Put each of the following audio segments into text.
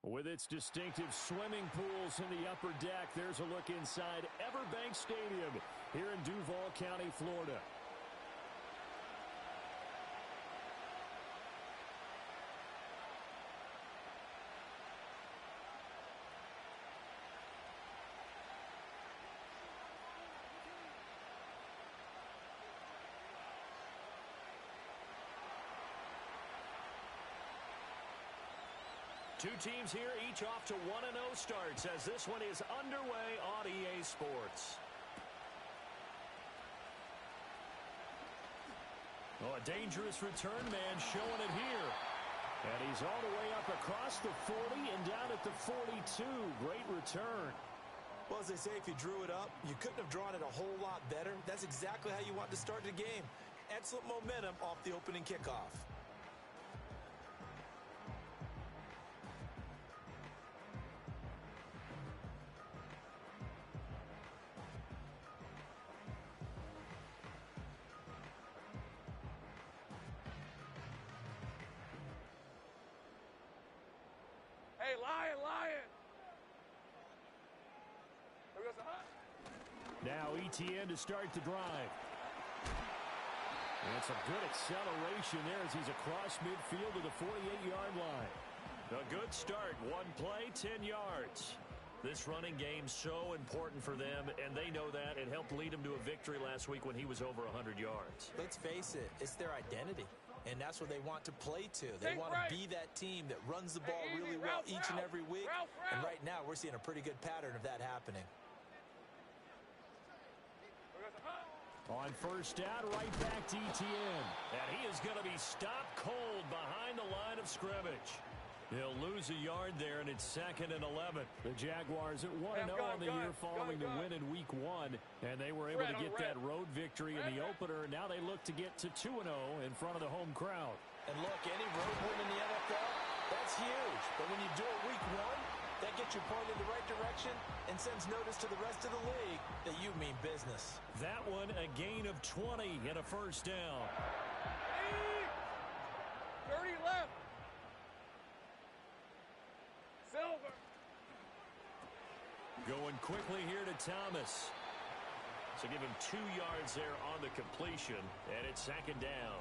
With its distinctive swimming pools in the upper deck, there's a look inside Everbank Stadium here in Duval County, Florida. Two teams here, each off to 1-0 starts as this one is underway on EA Sports. Oh, a dangerous return man showing it here. And he's all the way up across the 40 and down at the 42. Great return. Well, as they say, if you drew it up, you couldn't have drawn it a whole lot better. That's exactly how you want to start the game. Excellent momentum off the opening kickoff. Hey, Lion! Now ETN to start the drive. And some good acceleration there as he's across midfield to the 48-yard line. A good start. One play, 10 yards. This running game's so important for them, and they know that. It helped lead them to a victory last week when he was over 100 yards. Let's face it, it's their identity. And that's what they want to play to. They want to be that team that runs the ball really well each and every week. And right now, we're seeing a pretty good pattern of that happening. On first down, right back to ETN. And he is going to be stopped cold behind the line of scrimmage. He'll lose a yard there, and it's 2nd and 11. The Jaguars at 1-0 on the year following the win in Week 1. And they were able to get that road victory in the opener. Now they look to get to 2-0 in front of the home crowd. And look, any road win in the NFL, that's huge. But when you do it Week 1, that gets you pointed in the right direction and sends notice to the rest of the league that you mean business. That one, a gain of 20 and a first down. 30 left. Silver. Going quickly here to Thomas. So give him 2 yards there on the completion, and it's 2nd down.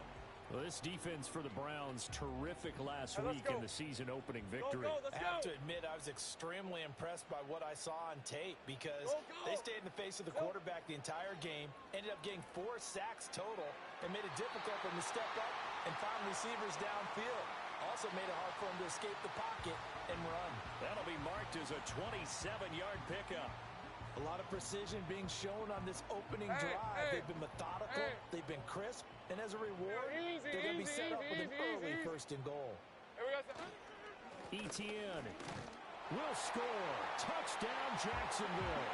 Well, this defense for the Browns, terrific last week in the season-opening victory. I have to admit, I was extremely impressed by what I saw on tape because they stayed in the face of the quarterback the entire game, ended up getting 4 sacks total, and made it difficult for him to step up and find receivers downfield. Also made it hard for him to escape the pocket and run. That'll be marked as a 27-yard pickup. A lot of precision being shown on this opening drive. They've been methodical, they've been crisp, and as a reward, they're going to be set up with an early 1st and goal. ETN will score. Touchdown, Jacksonville.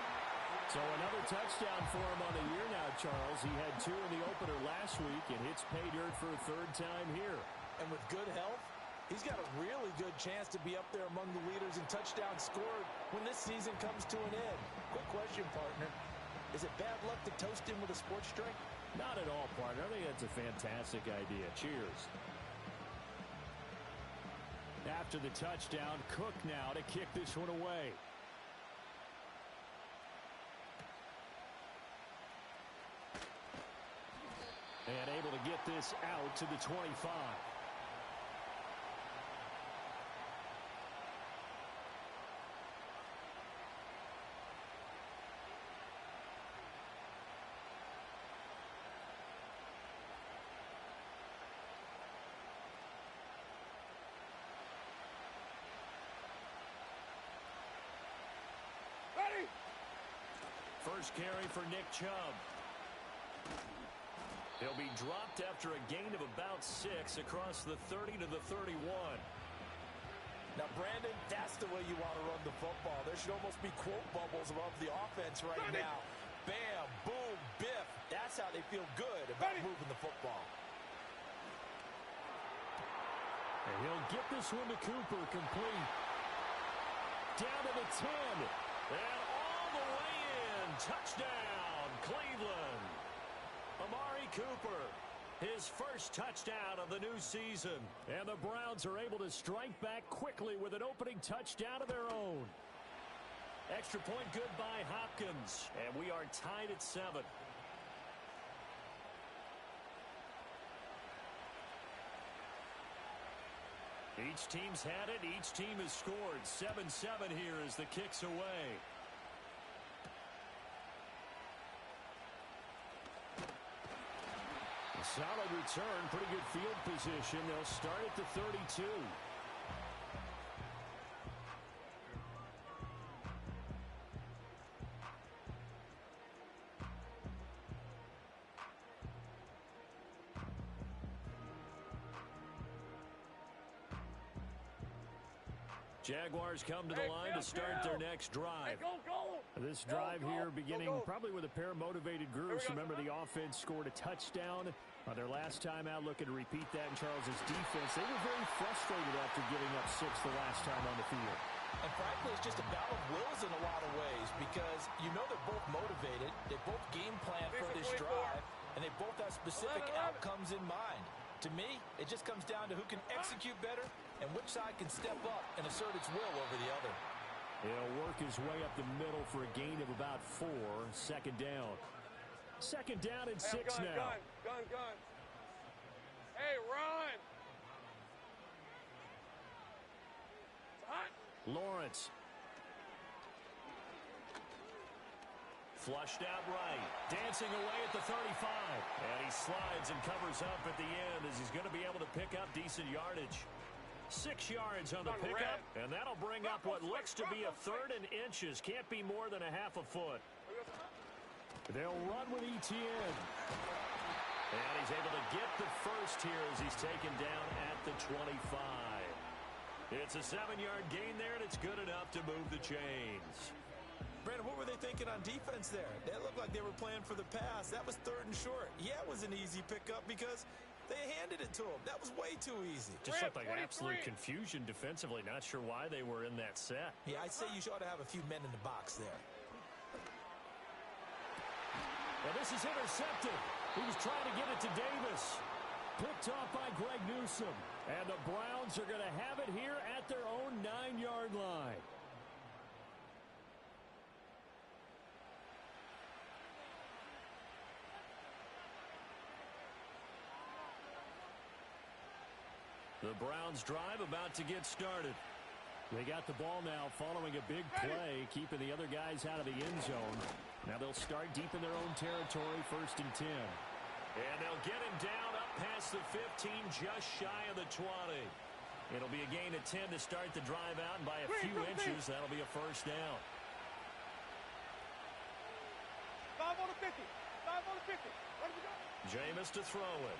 So another touchdown for him on the year now, Charles. He had 2 in the opener last week and hits pay dirt for a 3rd time here. And with good health, he's got a really good chance to be up there among the leaders in touchdowns scored when this season comes to an end. Quick question, partner. Is it bad luck to toast him with a sports drink? Not at all, partner. I think that's a fantastic idea. Cheers. After the touchdown, Cook now to kick this one away. And able to get this out to the 25. First carry for Nick Chubb. He'll be dropped after a gain of about 6 across the 30 to the 31. Now, Brandon, that's the way you want to run the football. There should almost be quote bubbles above the offense right now. Bam, boom, biff. That's how they feel good about moving the football. And he'll get this one to Cooper, complete. Down to the 10. And all the way in. Touchdown, Cleveland. Amari Cooper. His first touchdown of the new season. And the Browns are able to strike back quickly with an opening touchdown of their own. Extra point good by Hopkins. And we are tied at 7. Each team's had it. Each team has scored. 7-7 here as the kick's away. A solid return. Pretty good field position. They'll start at the 32. Jaguars come to the line to start their next drive. This drive here beginning probably with a pair of motivated groups. Remember, the offense scored a touchdown on their last time out, looking to repeat that in Charles's defense. They were very frustrated after giving up 6 the last time on the field. And frankly, it's just a battle of wills in a lot of ways because you know they're both motivated. They both game plan for this drive, and they both have specific outcomes in mind. To me, it just comes down to who can execute better and which side can step up and assert its will over the other. He'll work his way up the middle for a gain of about 4. Second down. Second down and 6 now. Gun. Hey, run. It's hot. Lawrence. Flushed out right. Dancing away at the 35. And he slides and covers up at the end as he's going to be able to pick up decent yardage. 6 yards on the pickup, and that'll bring up what looks to be a 3rd and inches. Can't be more than a half a foot. They'll run with Etienne. And he's able to get the first here as he's taken down at the 25. It's a 7-yard gain there, and it's good enough to move the chains. Brandon, what were they thinking on defense there? They looked like they were playing for the pass. That was 3rd and short. Yeah, it was an easy pickup because they handed it to him. That was way too easy. Just looked like absolute confusion defensively. Not sure why they were in that set. Yeah, I'd say you ought to have a few men in the box there. Well, this is intercepted. He was trying to get it to Davis. Picked off by Greg Newsome. And the Browns are going to have it here at their own 9-yard line. The Browns drive about to get started. They got the ball now following a big play, keeping the other guys out of the end zone. Now they'll start deep in their own territory, 1st and 10. And they'll get him down up past the 15, just shy of the 20. It'll be a gain of 10 to start the drive out, and by a few inches, that'll be a first down. 5 on the 50. 5 on the 50. Where do we go? Jameis to throw it.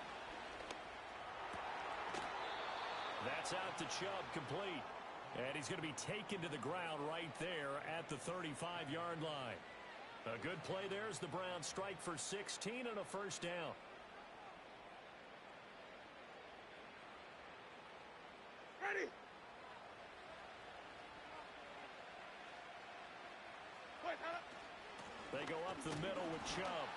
That's out to Chubb, complete. And he's going to be taken to the ground right there at the 35-yard line. A good play there as the Browns strike for 16 and a first down. Ready. They go up the middle with Chubb.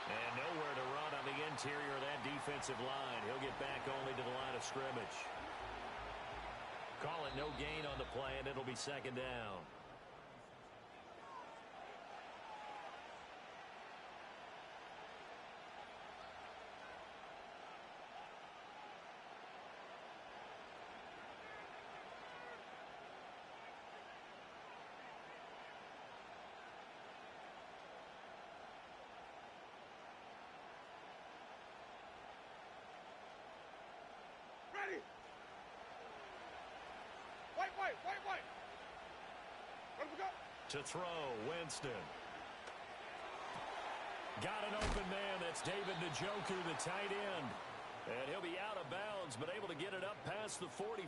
And nowhere to run on the interior of that defensive line. He'll get back only to the line of scrimmage. Call it no gain on the play, and it'll be second down. Ready. Wait. Where do we go? To throw, Winston. Got an open man. That's David Njoku, the tight end. And he'll be out of bounds, but able to get it up past the 45.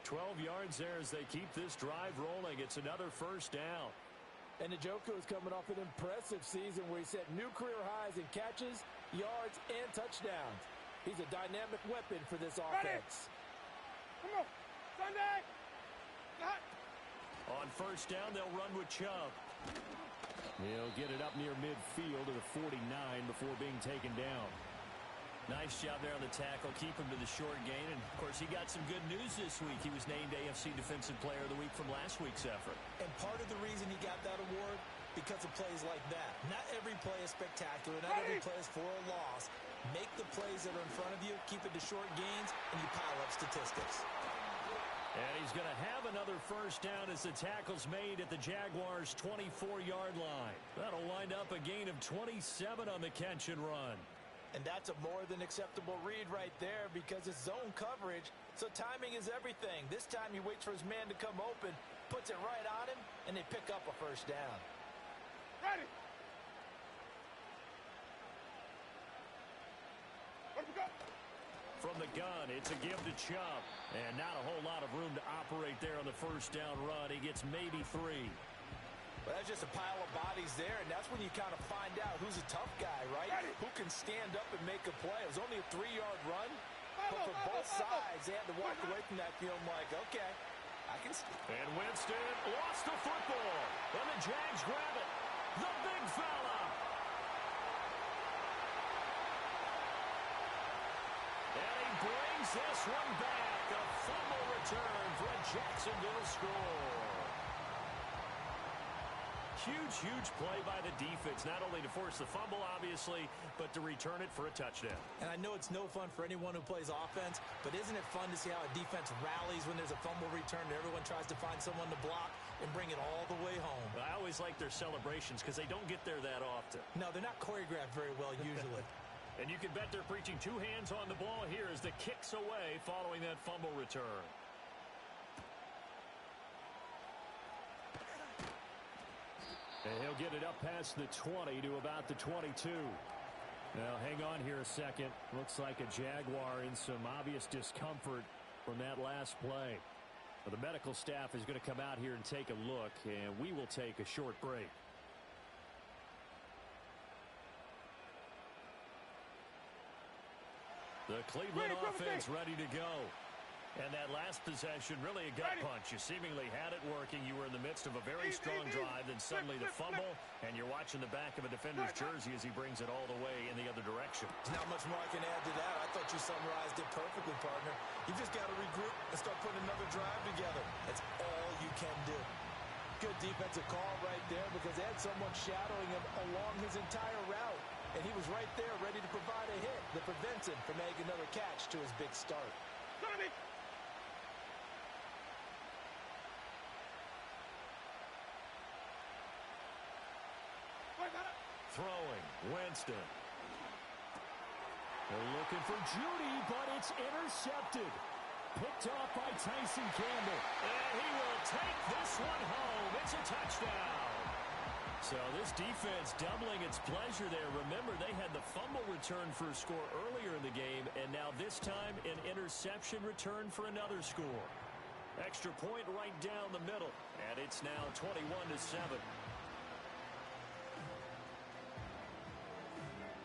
12 yards there as they keep this drive rolling. It's another first down. And Njoku is coming off an impressive season where he set new career highs in catches, yards, and touchdowns. He's a dynamic weapon for this offense. Come on. Sunday. On first down, they'll run with Chubb. He'll get it up near midfield to the 49 before being taken down. Nice job there on the tackle. Keep him to the short gain. And, of course, he got some good news this week. He was named AFC Defensive Player of the Week from last week's effort. And part of the reason he got that award, because of plays like that. Not every play is spectacular. Not every play is for a loss. Make the plays that are in front of you, keep it to short gains, and you pile up statistics. And he's going to have another first down as the tackle's made at the Jaguars' 24-yard line. That'll wind up a gain of 27 on the catch and run. And that's a more than acceptable read right there because it's zone coverage, so timing is everything. This time he waits for his man to come open, puts it right on him, and they pick up a first down. Ready. Where we go? From the gun, it's a give to Chubb. And not a whole lot of room to operate there on the first down run. He gets maybe 3. Well, that's just a pile of bodies there, and that's when you kind of find out who's a tough guy, right? Who can stand up and make a play. It was only a 3-yard run, but for both sides, they had to walk away from that feeling like, okay, I can stand. And Winston lost the football, and the Jags grab it. The big fella. And he brings this one back. A fumble return for a Jacksonville score. Huge play by the defense, not only to force the fumble, obviously, but to return it for a touchdown. And I know it's no fun for anyone who plays offense, but isn't it fun to see how a defense rallies when there's a fumble return and everyone tries to find someone to block and bring it all the way home? I always like their celebrations because they don't get there that often. No, they're not choreographed very well usually. And you can bet they're preaching 2 hands on the ball here as the kick's away following that fumble return. And he'll get it up past the 20 to about the 22. Now, hang on here a second. Looks like a Jaguar in some obvious discomfort from that last play. Well, the medical staff is going to come out here and take a look, and we will take a short break. The Cleveland offense ready to go. And that last possession, really a gut punch. You seemingly had it working. You were in the midst of a very strong drive, then suddenly the fumble, and you're watching the back of a defender's jersey as he brings it all the way in the other direction. There's not much more I can add to that. I thought you summarized it perfectly, partner. You just got to regroup and start putting another drive together. That's all you can do. Good defensive call right there because they had someone shadowing him along his entire route. And he was right there ready to provide a hit that prevents him from making another catch to his big start. Throwing, Winston. They're looking for Judy, but it's intercepted. Picked off by Tyson Campbell. And he will take this one home. It's a touchdown. So this defense doubling its pleasure there. Remember, they had the fumble return for a score earlier in the game, and now this time an interception return for another score. Extra point right down the middle, and it's now 21-7.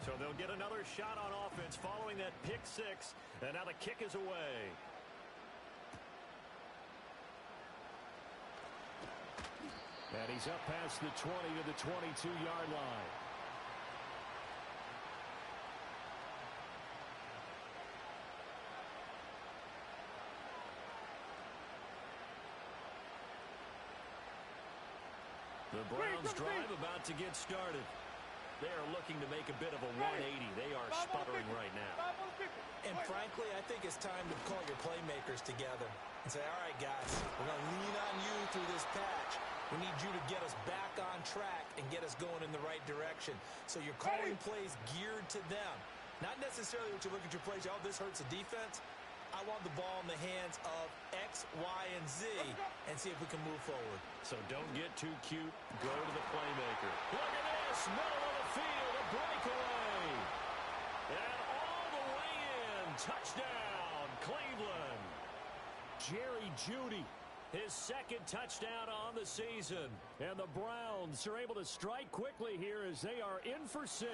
So they'll get another shot on offense following that pick 6, and now the kick is away. And he's up past the 20 to the 22-yard line. The Browns drive about to get started. They are looking to make a bit of a 180. They are sputtering right now. And frankly, I think it's time to call your playmakers together and say, all right, guys, we're going to lean on you through this patch. We need you to get us back on track and get us going in the right direction. So you're calling plays geared to them. Not necessarily what you look at your plays, oh, this hurts the defense. I want the ball in the hands of X, Y, and Z and see if we can move forward. So don't get too cute. Go to the playmaker. Look at this. Middle of the field. A breakaway. And all the way in. Touchdown, Cleveland. Jerry Jeudy. His second touchdown on the season. And the Browns are able to strike quickly here as they are in for 6.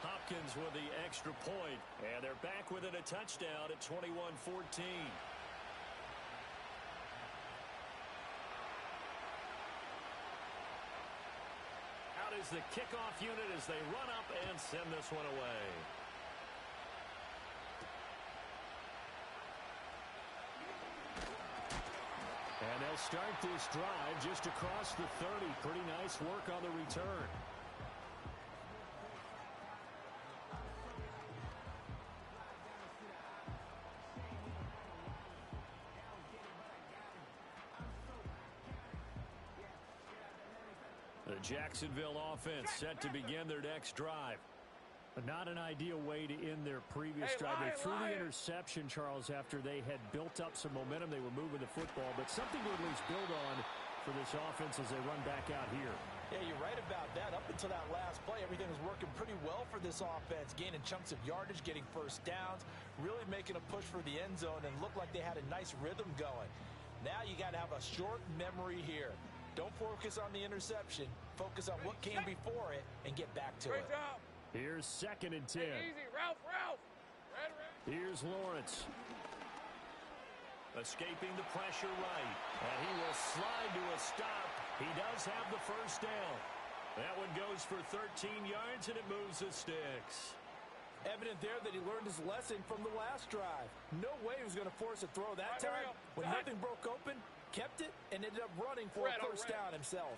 Hopkins with the extra point, and they're back within a touchdown at 21-14. is the kickoff unit as they run up and send this one away. And they'll start this drive just across the 30. Pretty nice work on the return. The Jacksonville offense set to begin their next drive. Not an ideal way to end their previous drive. They threw the interception, Charles, after they had built up some momentum. They were moving the football, but something to at least build on for this offense as they run back out here. Yeah, you're right about that. Up until that last play, everything was working pretty well for this offense, gaining chunks of yardage, getting first downs, really making a push for the end zone, and looked like they had a nice rhythm going. Now you got to have a short memory here. Don't focus on the interception. Focus on what came before it and get back to it. Great job. Here's 2nd and 10. Hey, easy, Ralph. Here's Lawrence. Escaping the pressure right. And he will slide to a stop. He does have the first down. That one goes for 13 yards, and it moves the sticks. Evident there that he learned his lesson from the last drive. No way he was going to force a throw that time. When nothing broke open, kept it, and ended up running for a first down himself.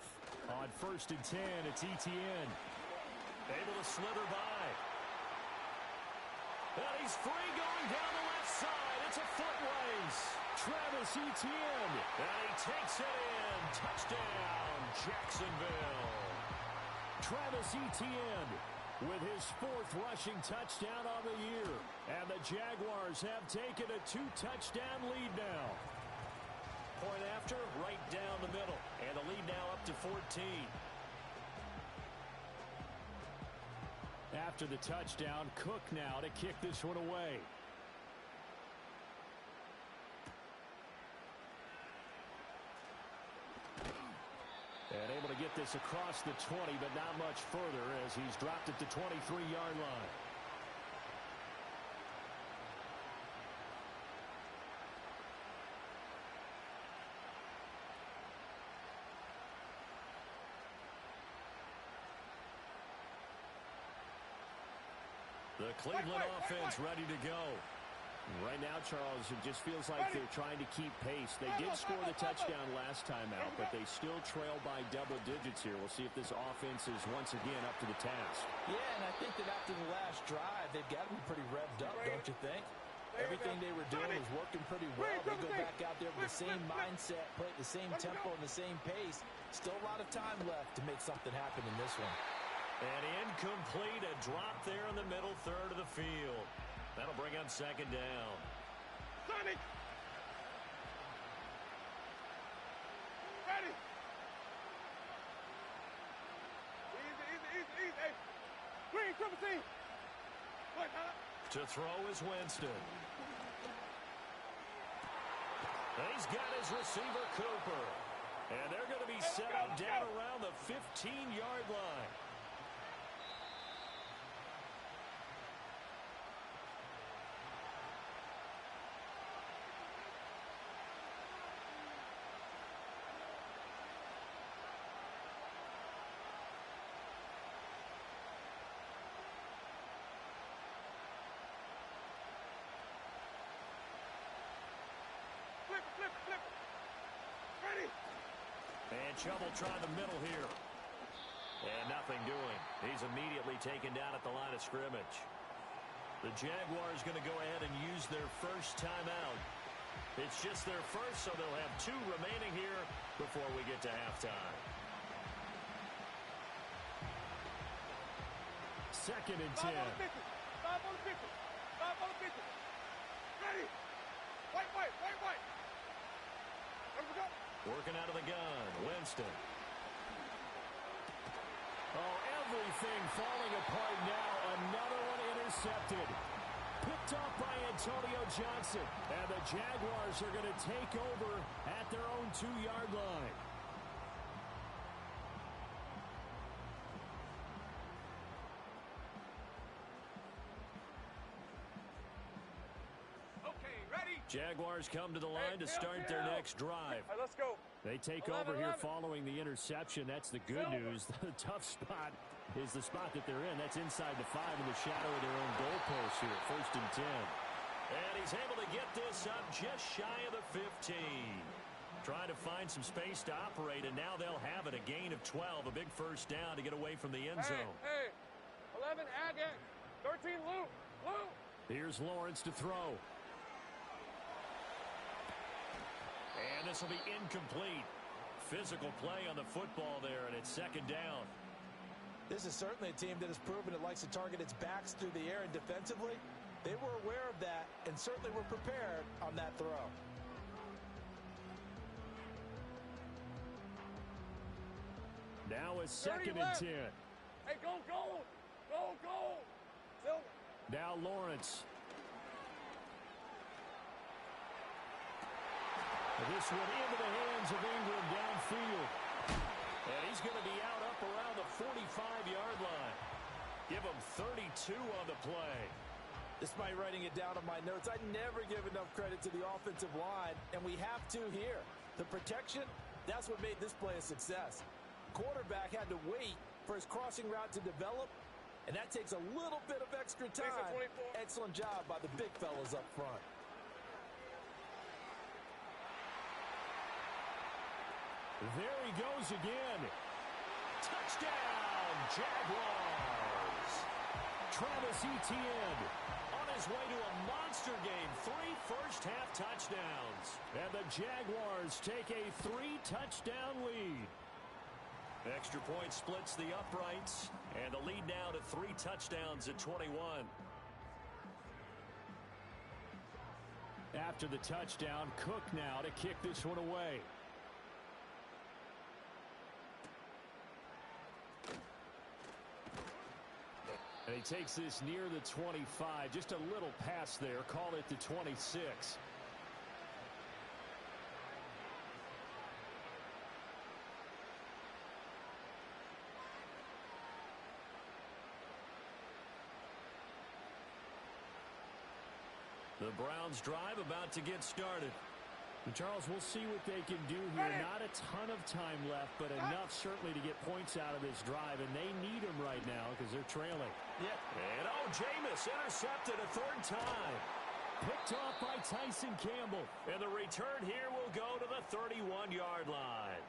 On 1st and 10, it's Etienne. Able to slither by. And he's free going down the left side. It's a foot race. Travis Etienne. And he takes it in. Touchdown, Jacksonville. Travis Etienne with his 4th rushing touchdown on the year. And the Jaguars have taken a 2-touchdown lead now. Point after, right down the middle. And the lead now up to 14. After the touchdown, Cook now to kick this one away. And able to get this across the 20, but not much further as he's dropped at the 23-yard line. The Cleveland offense ready to go. Right now, Charles, it just feels like they're trying to keep pace. They did score the touchdown last time out, but they still trail by double digits here. We'll see if this offense is once again up to the task. Yeah, and I think that after the last drive, they've got to be pretty revved up, don't you think? Everything they were doing was working pretty well. They go back out there with the same mindset, play at the same tempo and the same pace. Still a lot of time left to make something happen in this one. And incomplete, a drop there in the middle third of the field. That'll bring up 2nd down. Sonny. Ready. Easy. Hey. Green, triple team. To throw is Winston. And he's got his receiver, Cooper. And they're going to be set up down around the 15-yard line. Flip. Ready. And trouble trying the middle here. And nothing doing. He's immediately taken down at the line of scrimmage. The Jaguars going to go ahead and use their first timeout. It's just their first, so they'll have 2 remaining here before we get to halftime. 2nd and 10. 5 on the 50. 5 on the 50. 5 on the 50. Ready. White. Let me go. Working out of the gun, Winston. Oh, everything falling apart now. Another one intercepted. Picked off by Antonio Johnson. And the Jaguars are going to take over at their own 2-yard line. Jaguars come to the line to start their next drive. Hey, let's go. They take over here following the interception. That's the good news. The tough spot is the spot that they're in. That's inside the 5 in the shadow of their own goalpost here. 1st and 10. And he's able to get this up just shy of the 15. Trying to find some space to operate, and now they'll have it. A gain of 12, a big first down to get away from the end zone. Hey, 11 Agate, 13 Luke. Here's Lawrence to throw. And this will be incomplete. Physical play on the football there, and it's 2nd down. This is certainly a team that has proven it likes to target its backs through the air, and defensively, they were aware of that and certainly were prepared on that throw. Now a 2nd and 10. Hey, go. Silver. Now Lawrence. This one into the hands of Ingram downfield. And he's going to be out up around the 45-yard line. Give him 32 on the play. Despite writing it down on my notes, I never give enough credit to the offensive line, and we have to here. The protection, that's what made this play a success. Quarterback had to wait for his crossing route to develop, and that takes a little bit of extra time. Excellent job by the big fellas up front. There he goes again. Touchdown, Jaguars. Travis Etienne on his way to a monster game. 3 first-half touchdowns. And the Jaguars take a 3-touchdown lead. Extra point splits the uprights. And the lead now to 3 touchdowns at 21. After the touchdown, Cook now to kick this one away. And he takes this near the 25. Just a little pass there. Call it the 26. The Browns drive about to get started. And Charles, we'll see what they can do here. Not a ton of time left, but enough certainly to get points out of this drive, and they need them right now because they're trailing. Yeah. And Jameis intercepted a 3rd time. Picked off by Tyson Campbell. And the return here will go to the 31-yard line.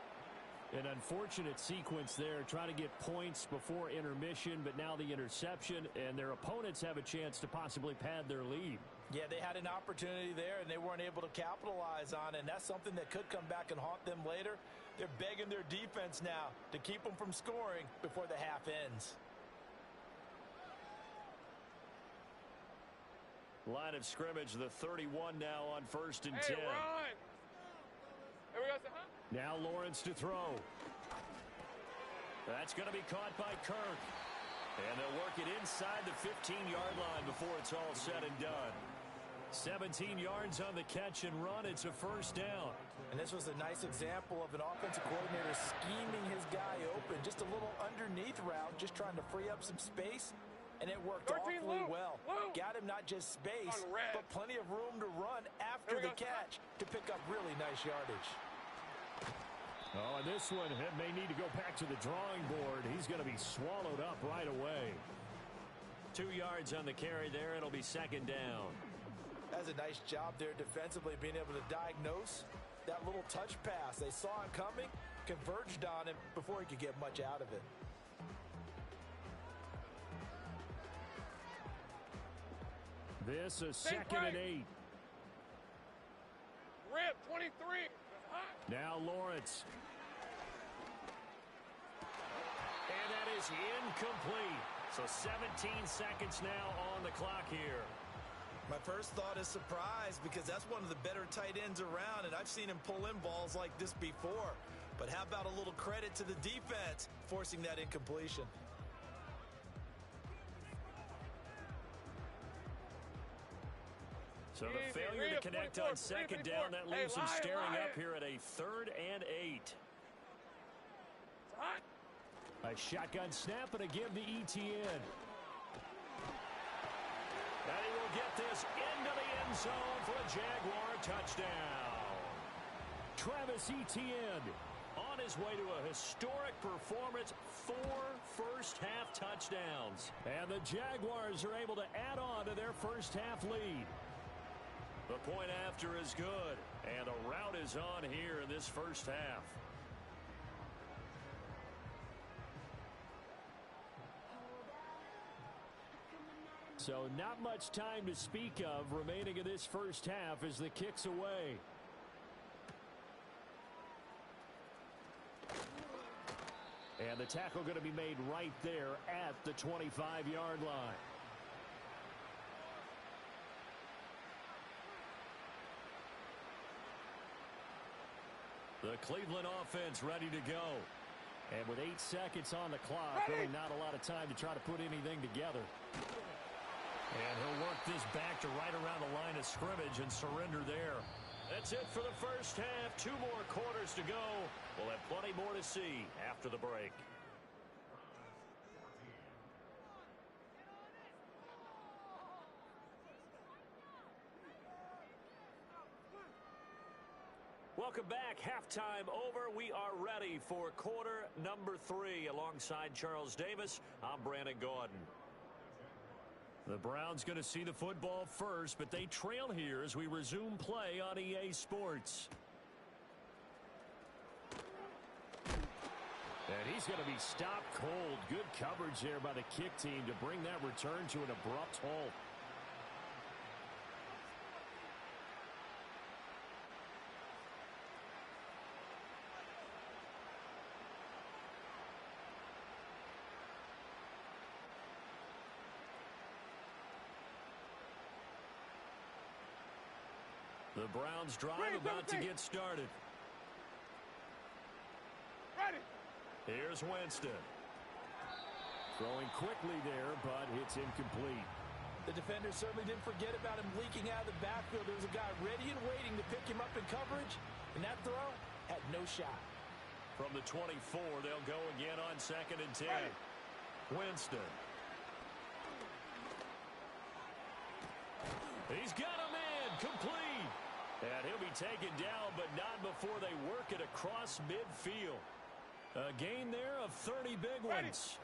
An unfortunate sequence there, trying to get points before intermission, but now the interception, and their opponents have a chance to possibly pad their lead. Yeah, they had an opportunity there, and they weren't able to capitalize on it, and that's something that could come back and haunt them later. They're begging their defense now to keep them from scoring before the half ends. Line of scrimmage, the 31 now on 1st and 10. Run. Here we go. Now Lawrence to throw. That's going to be caught by Kirk. And they'll work it inside the 15-yard line before it's all said and done. 17 yards on the catch and run. It's a 1st down. And this was a nice example of an offensive coordinator scheming his guy open. Just a little underneath route, just trying to free up some space. And it worked awfully well. Got him not just space, but plenty of room to run after the catch to pick up really nice yardage. Oh, and this one may need to go back to the drawing board. He's going to be swallowed up right away. 2 yards on the carry there. It'll be 2nd down. That's a nice job there defensively, being able to diagnose that little touch pass. They saw it coming, converged on him before he could get much out of it. This is 2nd and 8. Rip, 23. Now Lawrence. And that is incomplete. So 17 seconds now on the clock here. My first thought is surprise, because that's one of the better tight ends around, and I've seen him pull in balls like this before. But how about a little credit to the defense forcing that incompletion? So the failure to connect on 2nd down, that leaves him staring up here at a 3rd and 8. A shotgun snap and a give to Etienne. And he will get this into the end zone for a Jaguar touchdown. Travis Etienne on his way to a historic performance, 4 first-half touchdowns. And the Jaguars are able to add on to their first-half lead. The point after is good, and a rout is on here in this first half. So not much time to speak of remaining in this first half as the kick's away. And the tackle going to be made right there at the 25-yard line. The Cleveland offense ready to go. And with 8 seconds on the clock, really not a lot of time to try to put anything together. And he'll work this back to right around the line of scrimmage and surrender there. That's it for the first half. 2 more quarters to go. We'll have plenty more to see after the break. Welcome back. Halftime over. We are ready for quarter number 3. Alongside Charles Davis, I'm Brandon Gaudin. The Browns going to see the football first, but they trail here as we resume play on EA Sports. And he's going to be stopped cold. Good coverage there by the kick team to bring that return to an abrupt halt. The Browns drive about to get started. Ready. Here's Winston. Throwing quickly there, but it's incomplete. The defender certainly didn't forget about him leaking out of the backfield. There was a guy ready and waiting to pick him up in coverage, and that throw had no shot. From the 24, they'll go again on 2nd and 10. Ready. Winston. He's got him in. Complete. And he'll be taken down, but not before they work it across midfield. A gain there of 30 big ones.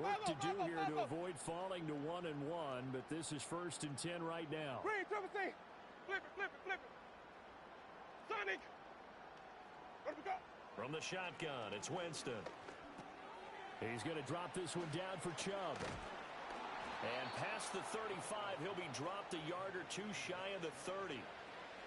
Work to do here to avoid falling to 1-1, but this is 1st and 10 right now. Green, Timothy. Flip it, flip it, flip it. Sonic. Where we go? From the shotgun, it's Winston. He's going to drop this one down for Chubb. And past the 35, he'll be dropped a yard or 2 shy of the 30.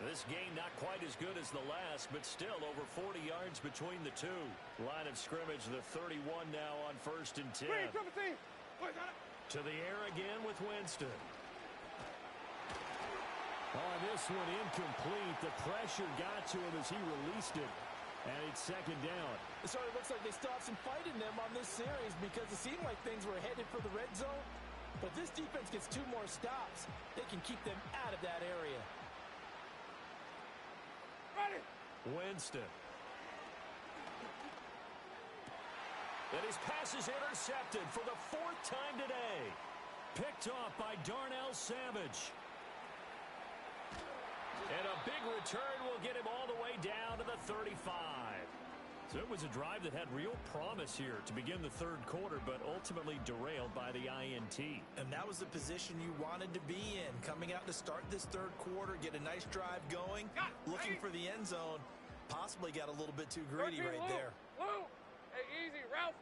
This game not quite as good as the last, but still over 40 yards between the two. Line of scrimmage, the 31 now on 1st and 10. To the air again with Winston. On this one, incomplete. The pressure got to him as he released it. And it's 2nd down. So it looks like they still have some fight in them on this series because it seemed like things were headed for the red zone. But this defense gets 2 more stops. They can keep them out of that area. Ready. Winston. And his pass is intercepted for the 4th time today. Picked off by Darnell Savage. And a big return will get him all the way down to the 35. So it was a drive that had real promise here to begin the 3rd quarter, but ultimately derailed by the INT. And that was the position you wanted to be in. Coming out to start this 3rd quarter, get a nice drive going, looking for the end zone. Possibly got a little bit too greedy right there. Lou. Hey, easy. Ralph.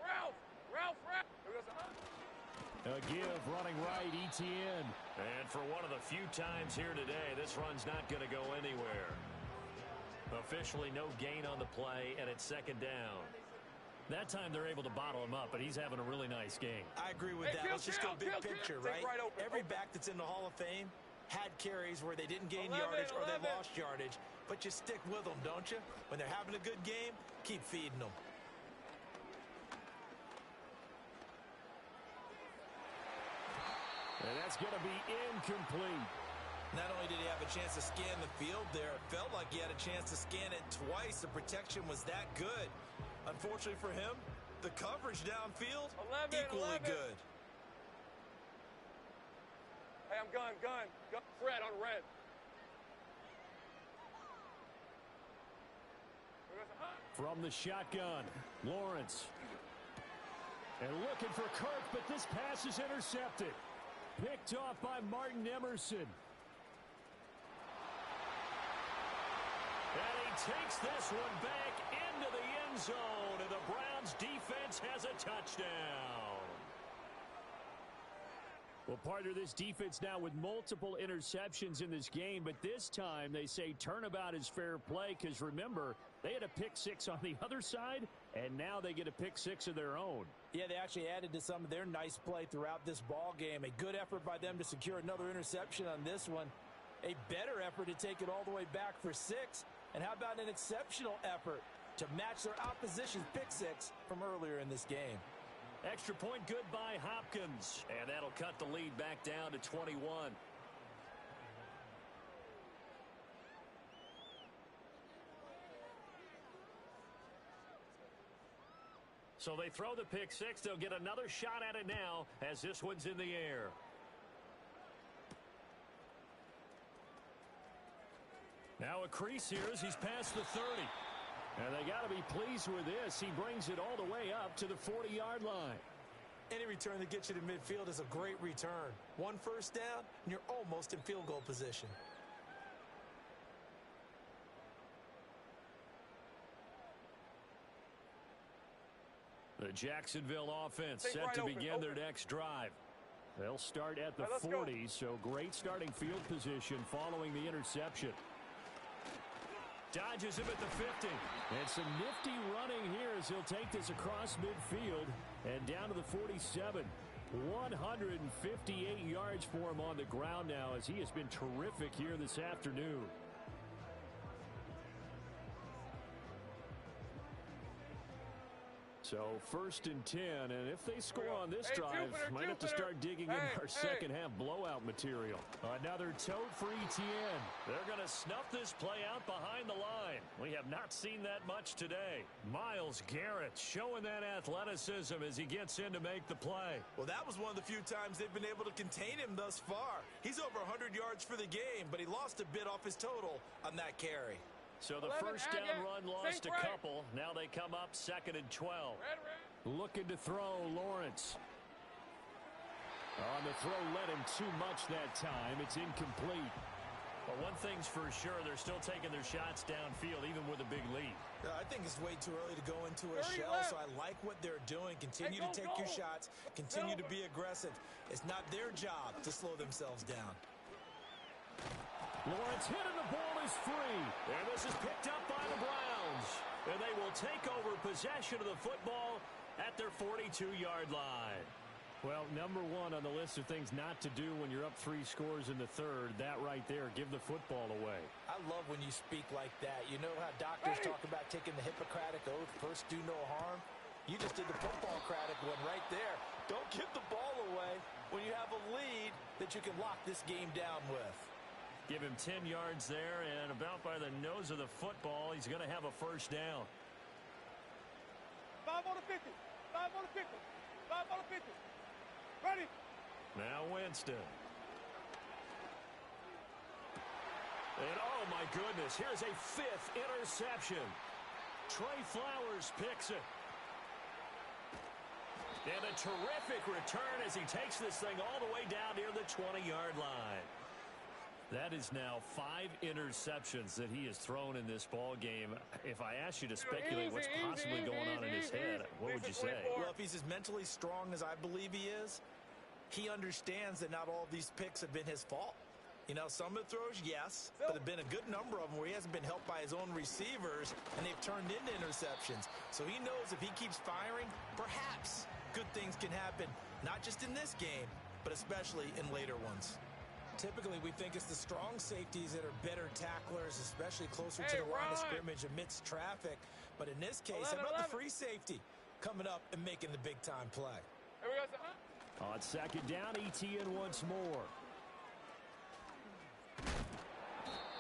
A give running right, Etienne. And for one of the few times here today, this run's not going to go anywhere. Officially no gain on the play, and it's 2nd down. That time they're able to bottle him up, but he's having a really nice game. I agree with that. Let's just go big picture, right? Every back that's in the Hall of Fame had carries where they didn't gain yardage or they lost yardage. But you stick with them, don't you? When they're having a good game, keep feeding them. And that's going to be incomplete. Not only did he have a chance to scan the field there, it felt like he had a chance to scan it twice. The protection was that good. Unfortunately for him, the coverage downfield, equally good. Hey, I'm gun. Fred on red. From the shotgun, Lawrence. And looking for Kirk, but this pass is intercepted. Picked off by Martin Emerson. And he takes this one back into the end zone, and the Browns defense has a touchdown. Well, partner, this defense now with multiple interceptions in this game, but this time they say turnabout is fair play because, remember, they had a pick six on the other side, and now they get a pick six of their own. Yeah, they actually added to some of their nice play throughout this ball game. A good effort by them to secure another interception on this one. A better effort to take it all the way back for 6. And how about an exceptional effort to match their opposition's pick six from earlier in this game? Extra point good by Hopkins. And that'll cut the lead back down to 21. So they throw the pick six. They'll get another shot at it now as this one's in the air. Now a crease here as he's past the 30. And they got to be pleased with this. He brings it all the way up to the 40-yard line. Any return that gets you to midfield is a great return. 1 first down, and you're almost in field goal position. The Jacksonville offense set to begin their next drive. They'll start at the 40, so great starting field position following the interception. Dodges him at the 50. And some nifty running here as he'll take this across midfield and down to the 47. 158 yards for him on the ground now as he has been terrific here this afternoon. So 1st and 10, and if they score on this drive, might have to start digging in our second half blowout material. Another tote for Etienne. They're going to snuff this play out behind the line. We have not seen that much today. Myles Garrett showing that athleticism as he gets in to make the play. Well, that was one of the few times they've been able to contain him thus far. He's over 100 yards for the game, but he lost a bit off his total on that carry. So the first down run lost a couple. Now they come up 2nd and 12. Looking to throw, Lawrence. On the throw, led him too much that time. It's incomplete. But one thing's for sure, they're still taking their shots downfield, even with a big lead. I think it's way too early to go into a shell, so I like what they're doing. Continue to take your shots. Continue to be aggressive. It's not their job to slow themselves down. Lawrence hit and the ball is free. And this is picked up by the Browns. And they will take over possession of the football at their 42-yard line. Well, number one on the list of things not to do when you're up 3 scores in the third, that right there, give the football away. I love when you speak like that. You know how doctors talk about taking the Hippocratic Oath, first do no harm? You just did the football-cratic one right there. Don't give the ball away when you have a lead that you can lock this game down with. Give him 10 yards there, and about by the nose of the football, he's going to have a first down. 5 on the 50. 5 on the 50. 5 on the 50. Ready. Now Winston. And oh my goodness, here's a 5th interception. Trey Flowers picks it. And a terrific return as he takes this thing all the way down near the 20-yard line. That is now 5 interceptions that he has thrown in this ball game. If I asked you to speculate what's possibly going on in his head, what would you say? Well, if he's as mentally strong as I believe he is, he understands that not all of these picks have been his fault. You know, some of the throws, yes, but there have been a good number of them where he hasn't been helped by his own receivers, and they've turned into interceptions. So he knows if he keeps firing, perhaps good things can happen, not just in this game, but especially in later ones. Typically, we think it's the strong safeties that are better tacklers, especially closer to the line of scrimmage amidst traffic. But in this case, how about the free safety coming up and making the big-time play? On 2nd down, Etienne once more.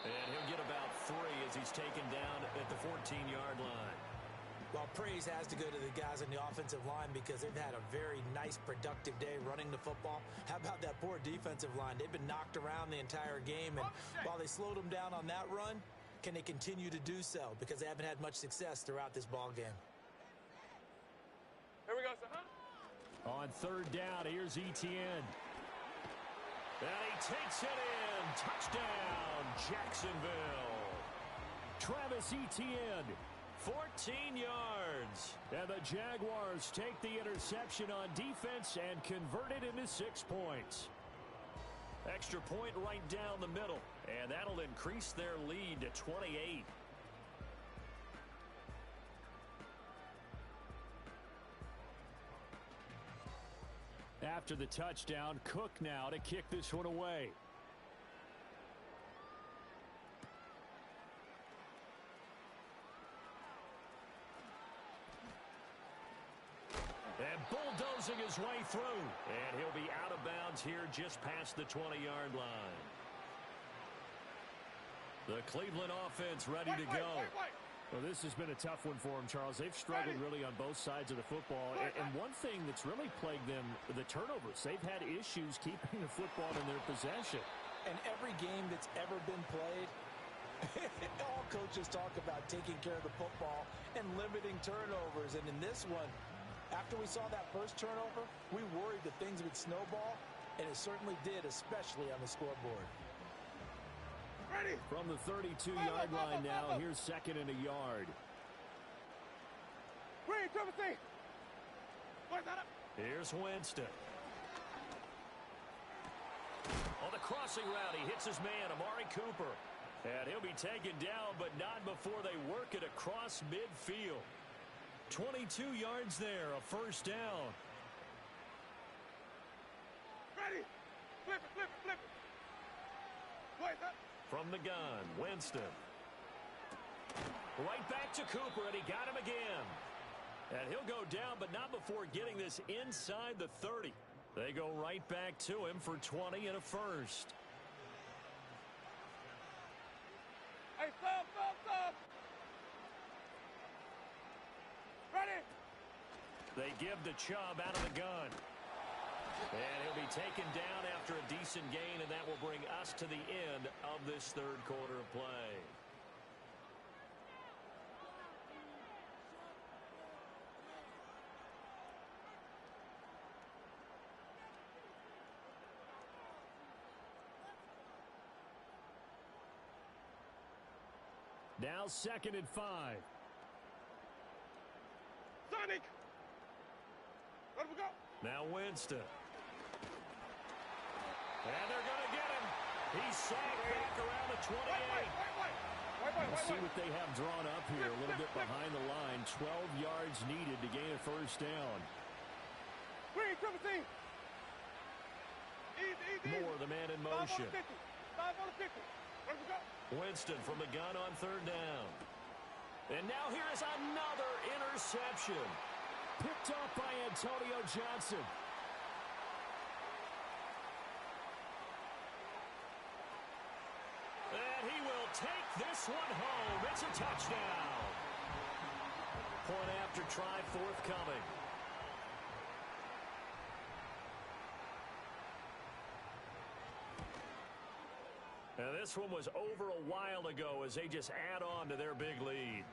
And he'll get about 3 as he's taken down at the 14-yard line. Well, praise has to go to the guys on the offensive line because they've had a very nice, productive day running the football. How about that poor defensive line? They've been knocked around the entire game, and while they slowed them down on that run, Can they continue to do so? Because they haven't had much success throughout this ball game. Here we go, sir. Huh? On third down, here's Etienne. And he takes it in. Touchdown, Jacksonville. Travis Etienne, 14 yards. And the Jaguars take the interception on defense and convert it into 6 points. Extra point right down the middle, and that'll increase their lead to 28. After the touchdown, Cook now to kick this one away. And bulldozing his way through. And he'll be out of bounds here just past the 20-yard line. The Cleveland offense ready to go. Well, this has been a tough one for them, Charles. They've struggled really on both sides of the football. And one thing that's really plagued them, the turnovers. They've had issues keeping the football in their possession. And every game that's ever been played, all coaches talk about taking care of the football and limiting turnovers. And in this one, after we saw that first turnover, we worried that things would snowball, and it certainly did, especially on the scoreboard. Ready. From the 32-yard line now, here's second and a yard. Green, Timothy. Where's that up? Here's Winston. On the crossing route, he hits his man, Amari Cooper. And he'll be taken down, but not before they work it across midfield. 22 yards there, a first down. Ready. Flip it, flip it, flip it. Where's that? From the gun, Winston. Right back to Cooper, and he got him again. And he'll go down, but not before getting this inside the 30. They go right back to him for 20 and a first. Hey, stop. Ready. They give to Chubb out of the gun. And he'll be taken down after a decent gain, and that will bring us to the end of this third quarter of play. Now 2nd and 5. Sonic. Let him go. Now Winston. And they're going to get him. He's sacked back around the 28. Wait. See what they have drawn up here a little bit behind the line. 12 yards needed to gain a first down. Green, Timothy. Easy. Moore, the man in motion. 5 on the 50. Let him go. Winston from the gun on third down. And now here is another interception. Picked up by Antonio Johnson. And he will take this one home. It's a touchdown. Point after try forthcoming. Now this one was over a while ago as they just add on to their big lead.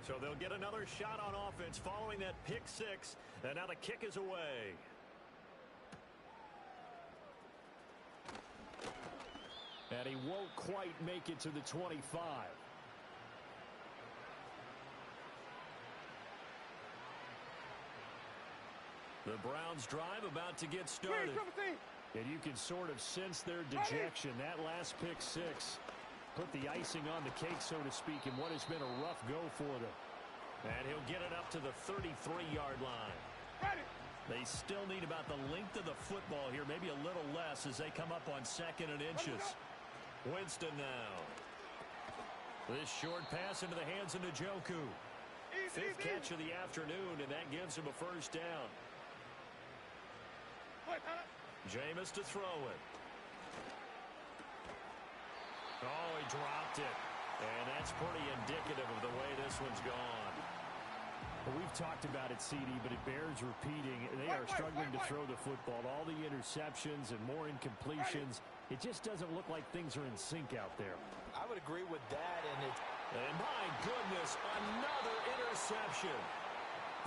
So they'll get another shot on offense following that pick six. And now the kick is away. And he won't quite make it to the 25. The Browns drive about to get started. And you can sort of sense their dejection. That last pick six put the icing on the cake, so to speak, in what has been a rough go for them. And he'll get it up to the 33-yard line. They still need about the length of the football here, maybe a little less as they come up on 2nd and inches. Winston now. This short pass into the hands of Njoku. Fifth catch of the afternoon, and that gives him a first down. Jameis to throw it. Oh, he dropped it. And that's pretty indicative of the way this one's gone. Well, we've talked about it, CD, but it bears repeating. They are struggling to throw the football. All the interceptions and more incompletions. It just doesn't look like things are in sync out there. I would agree with that, And my goodness, another interception.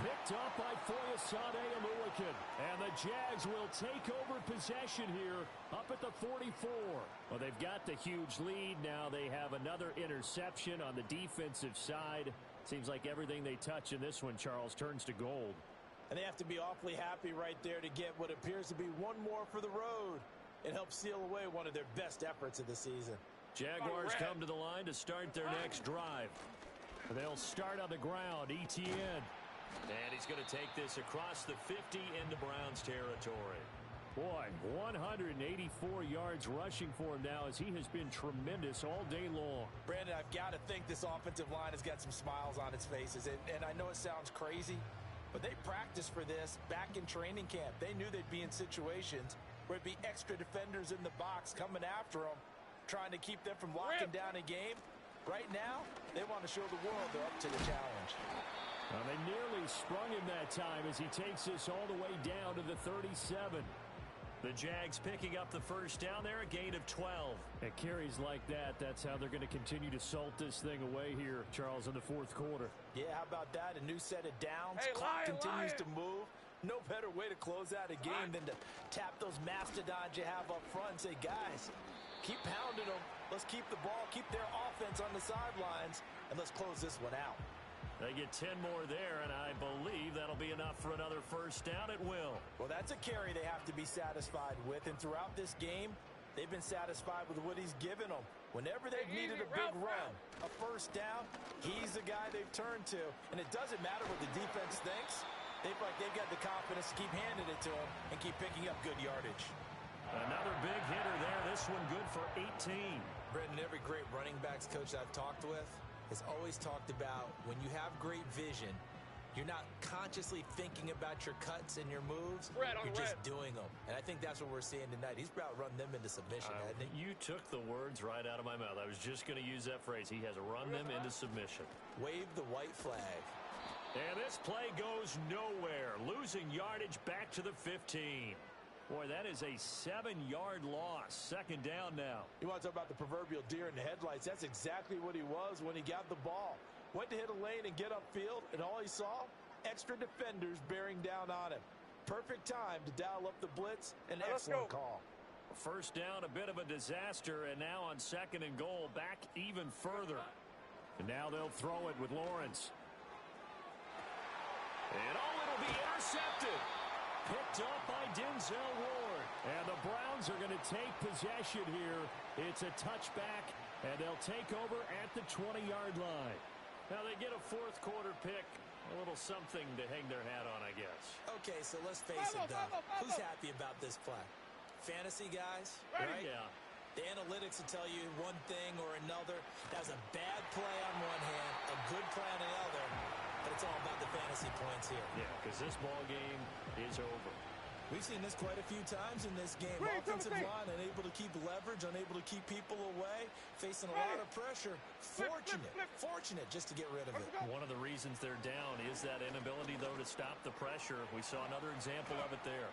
Picked up by Foyesade Aluakin. And the Jags will take over possession here up at the 44. Well, they've got the huge lead. Now they have another interception on the defensive side. Seems like everything they touch in this one, Charles, turns to gold. And they have to be awfully happy right there to get what appears to be one more for the road. It helps seal away one of their best efforts of the season. Jaguars come to the line to start their next drive. They'll start on the ground. Etienne. And he's going to take this across the 50 into Browns territory. Boy, 184 yards rushing for him now as he has been tremendous all day long. Brandon, I've got to think this offensive line has got some smiles on its faces. And I know it sounds crazy, but they practiced for this back in training camp. They knew they'd be in situations where it'd be extra defenders in the box coming after them, trying to keep them from locking down a game. Right now, they want to show the world they're up to the challenge. Well, they nearly sprung him that time as he takes this all the way down to the 37. The Jags picking up the first down there, a gain of 12. At carries like that, that's how they're going to continue to salt this thing away here, Charles, in the fourth quarter. Yeah, how about that? A new set of downs. Clock continues to move. No better way to close out a game than to tap those mastodons you have up front and say, guys, keep pounding them. Let's keep the ball, keep their offense on the sidelines, and let's close this one out. They get 10 more there, and I believe that'll be enough for another first down at will. Well, that's a carry they have to be satisfied with, and throughout this game, they've been satisfied with what he's given them. Whenever they've needed a big run, a first down, he's the guy they've turned to. And it doesn't matter what the defense thinks. They've got the confidence to keep handing it to him and keep picking up good yardage. Another big hitter there. This one good for 18. Brendan, every great running backs coach I've talked with has always talked about when you have great vision, you're not consciously thinking about your cuts and your moves. You're just doing them. And I think that's what we're seeing tonight. He's about run them into submission, hasn't he? You took the words right out of my mouth. I was just going to use that phrase. He has run them into submission. Wave the white flag. And this play goes nowhere. Losing yardage back to the 15. Boy, that is a 7-yard loss. Second down now. You want to talk about the proverbial deer in the headlights? That's exactly what he was when he got the ball. Went to hit a lane and get upfield, and all he saw, extra defenders bearing down on him. Perfect time to dial up the blitz. An excellent call. First down, a bit of a disaster, and now on second and goal, back even further. And now they'll throw it with Lawrence. And it'll be intercepted. Picked up by Denzel Ward. And the Browns are going to take possession here. It's a touchback, and they'll take over at the 20-yard line. Now they get a fourth quarter pick. A little something to hang their hat on, I guess. Okay, so let's face it, Doug. Who's happy about this play? Fantasy guys, right? Yeah. The analytics will tell you one thing or another. That was a bad play on one hand, a good play on the other. But it's all about the fantasy points here. Yeah, because this ball game is over. We've seen this quite a few times in this game. Offensive line unable to keep leverage, unable to keep people away, facing a lot of pressure. Fortunate just to get rid of it. One of the reasons they're down is that inability, though, to stop the pressure. We saw another example of it there.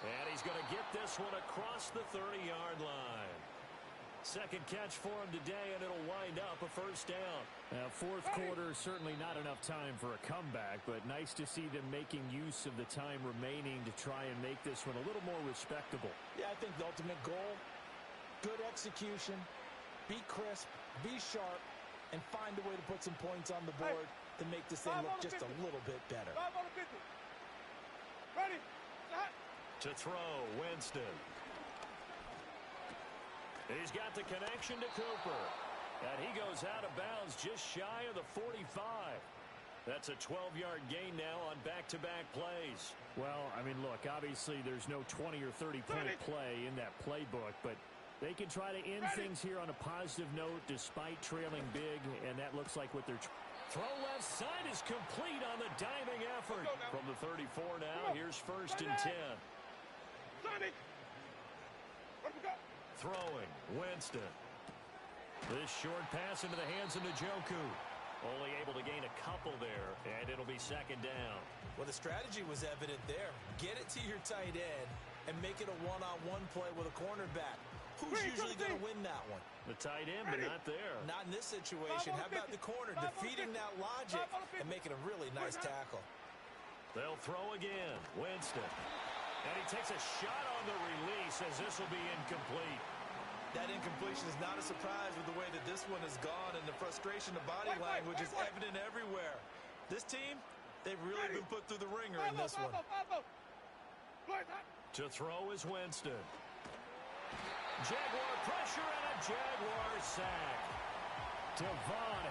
And he's going to get this one across the 30-yard line. Second catch for him today, and it'll wind up a first down. Fourth quarter, certainly not enough time for a comeback, but nice to see them making use of the time remaining to try and make this one a little more respectable. Yeah, I think the ultimate goal, good execution, be crisp, be sharp, and find a way to put some points on the board to make this thing look just a little bit better. Ready. To throw, Winston. He's got the connection to Cooper. And he goes out of bounds just shy of the 45. That's a 12-yard gain now on back-to-back plays. Well, I mean, look, obviously there's no 20 or 30-point play in that playbook, but they can try to end things here on a positive note despite trailing big, and that looks like what they're Throw left side is complete on the diving effort. From the 34 now, here's first and 10. Sonic. Throwing, Winston. This short pass into the hands of Njoku. Only able to gain a couple there, and it'll be second down. Well, the strategy was evident there. Get it to your tight end and make it a one-on-one play with a cornerback. Who's usually going to win that one? The tight end, but not there. Not in this situation. How about the corner defeating that logic and making a really nice tackle? They'll throw again. Winston. And he takes a shot on the release as this will be incomplete. That incompletion is not a surprise with the way that this one has gone, and the frustration of body language is evident everywhere. This team, they've really been put through the ringer in this one. To throw is Winston. Jaguar pressure and a Jaguar sack. Devon